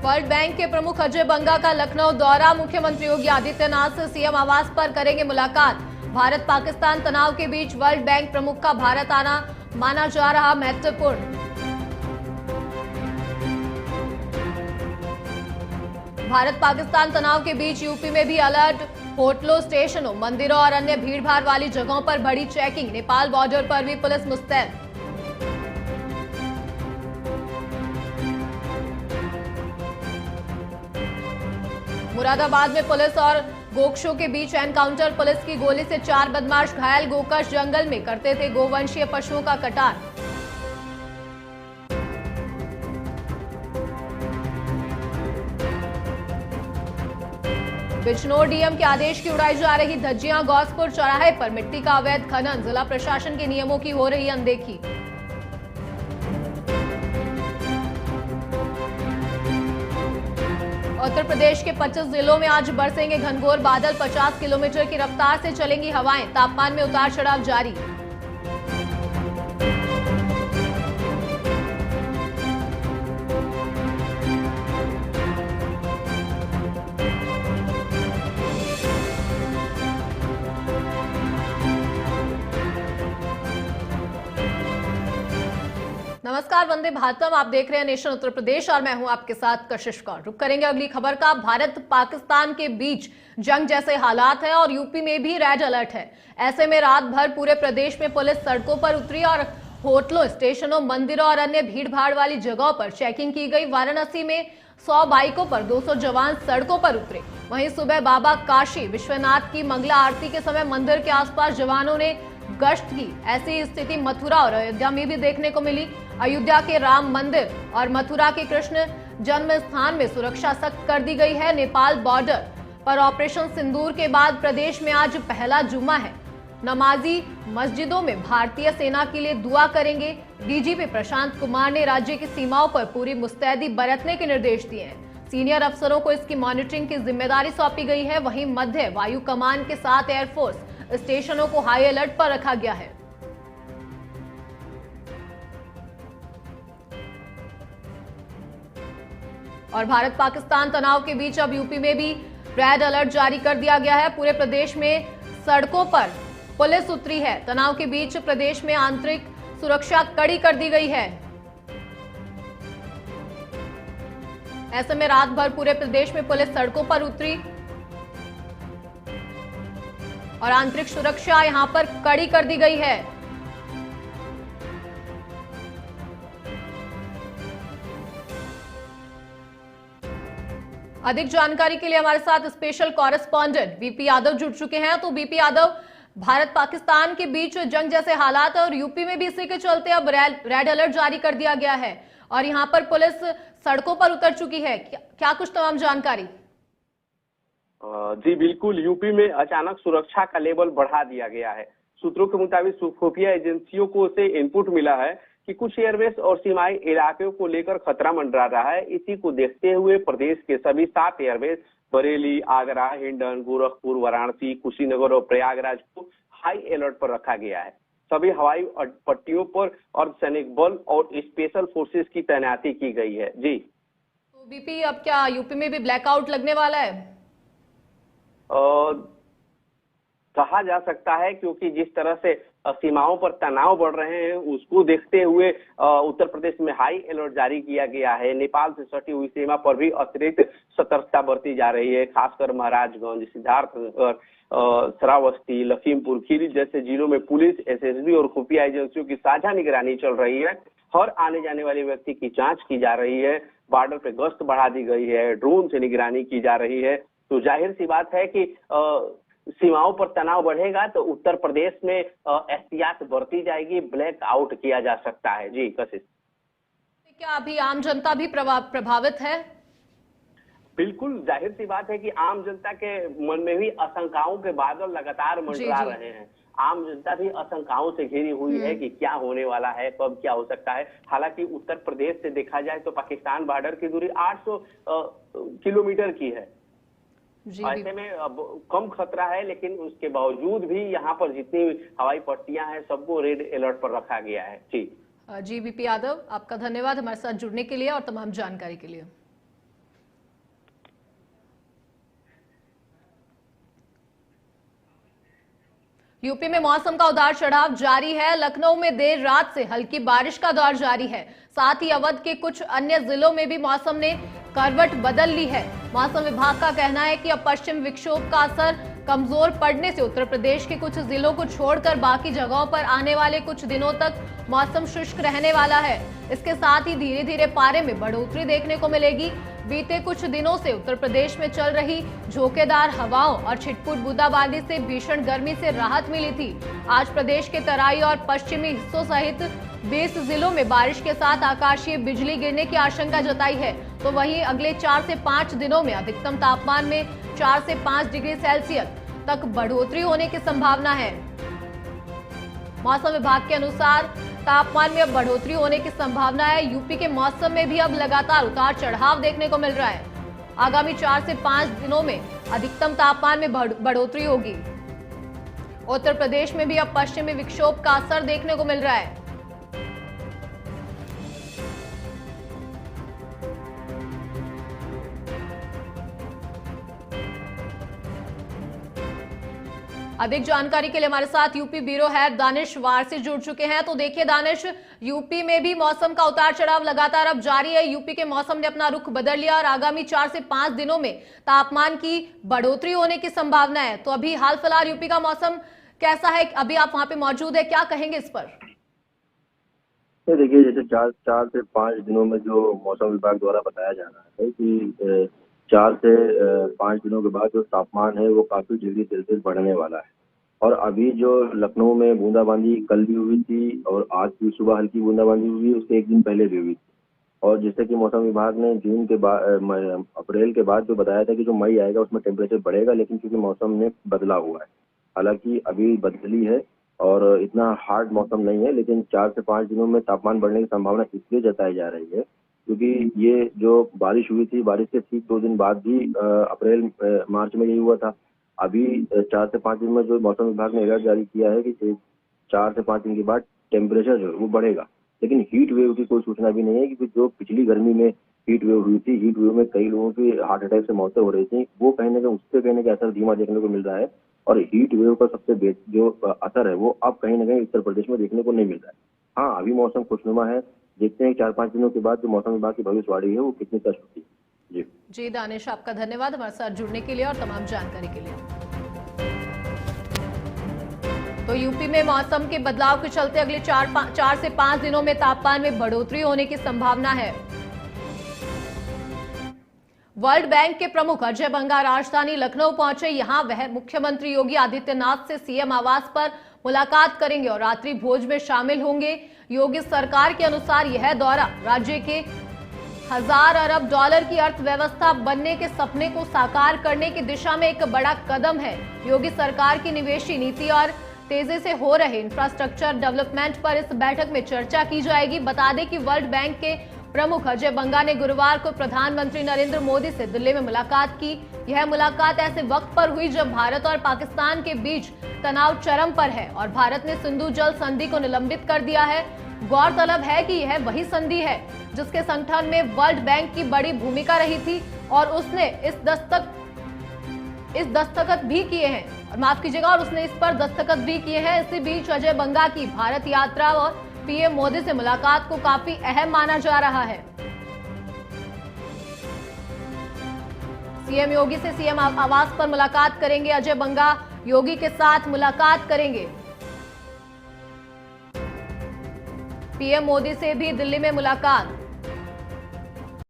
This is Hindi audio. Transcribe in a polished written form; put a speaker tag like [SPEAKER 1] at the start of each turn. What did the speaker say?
[SPEAKER 1] वर्ल्ड बैंक के प्रमुख अजय बंगा का लखनऊ दौरा, मुख्यमंत्री योगी आदित्यनाथ से सीएम आवास पर करेंगे मुलाकात। भारत पाकिस्तान तनाव के बीच वर्ल्ड बैंक प्रमुख का भारत आना माना जा रहा महत्वपूर्ण। भारत पाकिस्तान तनाव के बीच यूपी में भी अलर्ट, होटलों, स्टेशनों, मंदिरों और अन्य भीड़भाड़ वाली जगहों पर बड़ी चेकिंग। नेपाल बॉर्डर पर भी पुलिस मुस्तैद। मुरादाबाद में पुलिस और गोक्षों के बीच एनकाउंटर, पुलिस की गोली से 4 बदमाश घायल। गोकश जंगल में करते थे गोवंशीय पशुओं का कटान। बिजनौर डीएम के आदेश की उड़ाई जा रही धज्जियां, गौसपुर चौराहे पर मिट्टी का अवैध खनन, जिला प्रशासन के नियमों की हो रही अनदेखी। उत्तर प्रदेश के 25 जिलों में आज बरसेंगे घनघोर बादल, 50 किलोमीटर की रफ्तार से चलेंगी हवाएं। तापमान में उतार चढ़ाव जारी। नमस्कार, वंदे भारतम। आप देख रहे हैं नेशन उत्तर प्रदेश और मैं हूं आपके साथ कशिश कौर। रुक करेंगे अगली खबर का। भारत पाकिस्तान के बीच जंग जैसे हालात हैं और यूपी में भी रेड अलर्ट है। ऐसे में रात भर पूरे प्रदेश में पुलिस सड़कों पर उतरी और होटलों, स्टेशनों, मंदिरों और अन्य भीड़ भाड़ वाली जगहों पर चेकिंग की गई। वाराणसी में 100 बाइकों पर 200 जवान सड़कों पर उतरे। वहीं सुबह बाबा काशी विश्वनाथ की मंगला आरती के समय मंदिर के आसपास जवानों ने गश्त की। ऐसी स्थिति मथुरा और अयोध्या में भी देखने को मिली। अयोध्या के राम मंदिर और मथुरा के कृष्ण जन्म स्थान में सुरक्षा सख्त कर दी गई है। नेपाल बॉर्डर पर ऑपरेशन सिंदूर के बाद प्रदेश में आज पहला जुम्मा है। नमाजी मस्जिदों में भारतीय सेना के लिए दुआ करेंगे। डीजीपी प्रशांत कुमार ने राज्य की सीमाओं पर पूरी मुस्तैदी बरतने के निर्देश दिए हैं। सीनियर अफसरों को इसकी मॉनिटरिंग की जिम्मेदारी सौंपी गई है। वहीं मध्य वायु कमान के साथ एयरफोर्स स्टेशनों को हाई अलर्ट पर रखा गया है। और भारत पाकिस्तान तनाव के बीच अब यूपी में भी रेड अलर्ट जारी कर दिया गया है। पूरे प्रदेश में सड़कों पर पुलिस उतरी है। तनाव के बीच प्रदेश में आंतरिक सुरक्षा कड़ी कर दी गई है। ऐसे में रात भर पूरे प्रदेश में पुलिस सड़कों पर उतरी और आंतरिक सुरक्षा यहां पर कड़ी कर दी गई है। अधिक जानकारी के लिए हमारे साथ स्पेशल कॉरेस्पॉन्डेंट बीपी यादव जुड़ चुके हैं। तो बीपी यादव, भारत पाकिस्तान के बीच जंग जैसे हालात है और यूपी में भी इसी के चलते अब रेड अलर्ट जारी कर दिया गया है और यहां पर पुलिस सड़कों पर उतर चुकी है। क्या कुछ तमाम जानकारी?
[SPEAKER 2] जी बिल्कुल, यूपी में अचानक सुरक्षा का लेवल बढ़ा दिया गया है। सूत्रों के मुताबिक खुफिया एजेंसियों को से इनपुट मिला है कि कुछ एयरबेस और सीमाई इलाकों को लेकर खतरा मंडरा रहा है। इसी को देखते हुए प्रदेश के सभी 7 एयरबेस बरेली, आगरा, हिंडन, गोरखपुर, वाराणसी, कुशीनगर और प्रयागराज को हाई अलर्ट पर रखा गया है। सभी हवाई पट्टियों पर अर्धसैनिक बल और स्पेशल फोर्सेस की तैनाती की गई है। जी
[SPEAKER 1] तो बीपी, अब क्या यूपी में भी ब्लैकआउट लगने वाला है?
[SPEAKER 2] कहा जा सकता है, क्योंकि जिस तरह से सीमाओं पर तनाव बढ़ रहे हैं उसको देखते हुए उत्तर प्रदेश में हाई अलर्ट जारी किया गया है। नेपाल से सटी हुई सीमा पर भी अतिरिक्त सतर्कता बरती जा रही है। खासकर महाराजगंज, सिद्धार्थनगर, श्रावस्ती, लखीमपुर खीरी जैसे जिलों में पुलिस, एसएसबी और खुफिया एजेंसियों की साझा निगरानी चल रही है। हर आने जाने वाले व्यक्ति की जांच की जा रही है। बॉर्डर पे गश्त बढ़ा दी गई है। ड्रोन से निगरानी की जा रही है। तो जाहिर सी बात है कि सीमाओं पर तनाव बढ़ेगा तो उत्तर प्रदेश में एहतियात बरती जाएगी, ब्लैक आउट किया जा सकता है। जी कशिश,
[SPEAKER 1] क्या अभी आम जनता भी प्रभावित है?
[SPEAKER 2] बिल्कुल, जाहिर सी बात है कि आम जनता के मन में भी आशंकाओं के बादल लगातार मंडरा रहे हैं। आम जनता भी आशंकाओं से घिरी हुई है कि क्या होने वाला है, कब क्या हो सकता है। हालांकि उत्तर प्रदेश से देखा जाए तो पाकिस्तान बॉर्डर की दूरी 800 किलोमीटर की है। ऐसे में अब कम खतरा है, लेकिन उसके बावजूद भी यहाँ पर जितनी हवाई पट्टियां हैं सबको रेड अलर्ट पर रखा गया है। जी
[SPEAKER 1] बीपी यादव, आपका धन्यवाद हमारे साथ जुड़ने के लिए और तमाम जानकारी के लिए। यूपी में मौसम का उतार चढ़ाव जारी है। लखनऊ में देर रात से हल्की बारिश का दौर जारी है। साथ ही अवध के कुछ अन्य जिलों में भी मौसम ने करवट बदल ली है। मौसम विभाग का कहना है कि अब पश्चिम विक्षोभ का असर कमजोर पड़ने से उत्तर प्रदेश के कुछ जिलों को छोड़कर बाकी जगहों पर आने वाले कुछ दिनों तक मौसम शुष्क रहने वाला है। इसके साथ ही धीरे धीरे पारे में बढ़ोतरी देखने को मिलेगी। बीते कुछ दिनों से उत्तर प्रदेश में चल रही झोंकेदार हवाओं और छिटपुट बूंदाबांदी से भीषण गर्मी से राहत मिली थी। आज प्रदेश के तराई और पश्चिमी हिस्सों सहित 20 जिलों में बारिश के साथ आकाशीय बिजली गिरने की आशंका जताई है। तो वहीं अगले 4 से 5 दिनों में अधिकतम तापमान में 4 से 5 डिग्री सेल्सियस तक बढ़ोतरी होने की संभावना है। मौसम विभाग के अनुसार तापमान में अब बढ़ोतरी होने की संभावना है। यूपी के मौसम में भी अब लगातार उतार चढ़ाव देखने को मिल रहा है। आगामी 4 से 5 दिनों में अधिकतम तापमान में बढ़ोतरी होगी। उत्तर प्रदेश में भी अब पश्चिमी विक्षोभ का असर देखने को मिल रहा है। अधिक जानकारी के लिए हमारे साथ UP bureau head Danish Warsi जुड़ चुके हैं। तो देखिए दानिश, यूपी में भी मौसम का उतार चढ़ाव लगातार अब जारी है। यूपी के मौसम ने अपना रुख बदल लिया और आगामी 4 से 5 दिनों में तापमान की बढ़ोतरी होने की संभावना है। तो अभी हाल फिलहाल यूपी का मौसम कैसा है? अभी आप वहां पे मौजूद है, क्या कहेंगे इस पर?
[SPEAKER 3] देखिए, जैसे 4 से 5 दिनों में जो मौसम विभाग द्वारा बताया जा रहा है कि 4 से 5 दिनों के बाद जो तापमान है वो काफी डिग्री सेल्सियस बढ़ने वाला है। और अभी जो लखनऊ में बूंदाबांदी कल भी हुई थी और आज भी सुबह हल्की बूंदाबांदी हुई, उसके एक दिन पहले भी हुई थी। और जैसे कि मौसम विभाग ने जून के बाद अप्रैल के बाद जो बताया था कि जो मई आएगा उसमें टेम्परेचर बढ़ेगा, लेकिन क्योंकि मौसम ने बदला हुआ है, हालांकि अभी बदली है और इतना हार्ड मौसम नहीं है, लेकिन 4 से 5 दिनों में तापमान बढ़ने की संभावना इसलिए जताई जा रही है क्योंकि ये जो बारिश हुई थी, बारिश के ठीक 2 दिन बाद भी अप्रैल मार्च में यही हुआ था। अभी 4 से 5 दिन में जो मौसम विभाग ने अलर्ट जारी किया है कि 4 से 5 दिन के बाद टेम्परेचर जो है वो बढ़ेगा, लेकिन हीट वेव की कोई सूचना भी नहीं है क्योंकि जो पिछली गर्मी में हीट वेव हुई थी, हीट वेव में कई लोगों की हार्ट अटैक से मौतें हो रही थी, वो कहीं ना कहीं उससे कहने का असर धीमा देखने को मिल रहा है। और हीट वेव का सबसे जो असर है वो अब कहीं ना कहीं उत्तर प्रदेश में देखने को नहीं मिल रहा है। हाँ, अभी मौसम खुशनुमा है, देखते हैं 4-5 दिनों के बाद जो मौसम विभाग की भविष्यवाणी है वो कितनी सच होती है।
[SPEAKER 1] जी दानिश, आपका धन्यवाद हमारे साथ जुड़ने के लिए और तमाम जानकारी के लिए। तो यूपी में मौसम के बदलाव के चलते अगले 4 से 5 दिनों में तापमान में बढ़ोतरी होने की संभावना है। वर्ल्ड बैंक के प्रमुख अजय बंगा राजधानी लखनऊ पहुंचे। यहां वह मुख्यमंत्री योगी आदित्यनाथ से सीएम आवास पर मुलाकात करेंगे और रात्रि भोज में शामिल होंगे। योगी सरकार के अनुसार यह दौरा राज्य के 1000 अरब डॉलर की अर्थव्यवस्था बनने के सपने को साकार करने की दिशा में एक बड़ा कदम है। योगी सरकार की निवेशी नीति और तेजी से हो रहे इंफ्रास्ट्रक्चर डेवलपमेंट पर इस बैठक में चर्चा की जाएगी। बता दें कि वर्ल्ड बैंक के प्रमुख अजय बंगा ने गुरुवार को प्रधानमंत्री नरेंद्र मोदी से दिल्ली में मुलाकात की। यह मुलाकात ऐसे वक्त पर हुई जब भारत और पाकिस्तान के बीच तनाव चरम पर है और भारत ने सिंधु जल संधि को निलंबित कर दिया है। गौरतलब है कि यह वही संधि है जिसके संगठन में वर्ल्ड बैंक की बड़ी भूमिका रही थी और उसने इस दस्तखत भी किए हैं, और माफ कीजिएगा, और उसने इस पर दस्तखत भी किए हैं। इसी बीच अजय बंगा की भारत यात्रा और पीएम मोदी से मुलाकात को काफी अहम माना जा रहा है। सीएम योगी से सीएम आवास पर मुलाकात करेंगे अजय बंगा, योगी के साथ मुलाकात करेंगे। पीएम मोदी से भी दिल्ली में मुलाकात।